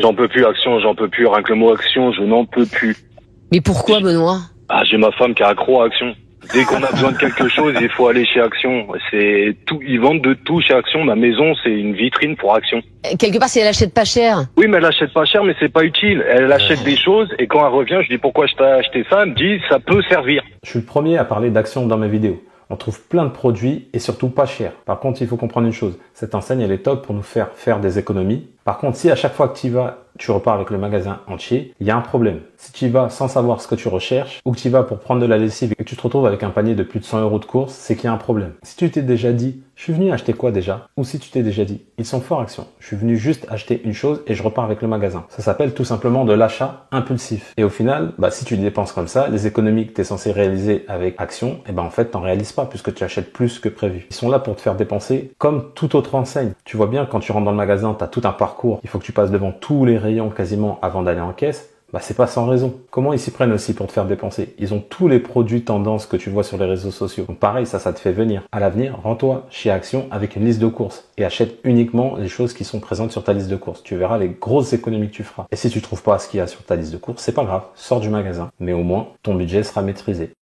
J'en peux plus, Action, j'en peux plus. Rien que le mot Action, je n'en peux plus. Mais pourquoi, Benoît? Ah, j'ai ma femme qui est accro à Action. Dès qu'on a besoin de quelque chose, il faut aller chez Action. C'est tout, ils vendent de tout chez Action. Ma maison, c'est une vitrine pour Action. Quelque part, si elle achète pas cher. Oui, mais elle achète pas cher, mais c'est pas utile. Elle achète des choses et quand elle revient, je dis pourquoi je t'ai acheté ça. Elle me dit ça peut servir. Je suis le premier à parler d'Action dans mes vidéos. On trouve plein de produits et surtout pas cher. Par contre, il faut comprendre une chose. Cette enseigne, elle est top pour nous faire des économies. Par contre, si à chaque fois que tu y vas, tu repars avec le magasin entier, il y a un problème. Si tu y vas sans savoir ce que tu recherches ou que tu y vas pour prendre de la lessive et que tu te retrouves avec un panier de plus de 100 € de course, c'est qu'il y a un problème. Si tu t'es déjà dit, je suis venu acheter quoi déjà? Ou si tu t'es déjà dit, ils sont forts Action. Je suis venu juste acheter une chose et je repars avec le magasin. Ça s'appelle tout simplement de l'achat impulsif. Et au final, si tu dépenses comme ça, les économies que tu es censé réaliser avec Action, en fait, t'en réalises pas puisque tu achètes plus que prévu. Ils sont là pour te faire dépenser comme toute autre enseigne. Tu vois bien, quand tu rentres dans le magasin, tu as tout un parcours. Il faut que tu passes devant tous les rayons quasiment avant d'aller en caisse. C'est pas sans raison. Comment ils s'y prennent aussi pour te faire dépenser? Ils ont tous les produits tendances que tu vois sur les réseaux sociaux. Donc pareil, ça te fait venir. À l'avenir, rends-toi chez Action avec une liste de courses et achète uniquement les choses qui sont présentes sur ta liste de courses. Tu verras les grosses économies que tu feras. Et si tu trouves pas ce qu'il y a sur ta liste de courses, c'est pas grave, sors du magasin. Mais au moins, ton budget sera maîtrisé.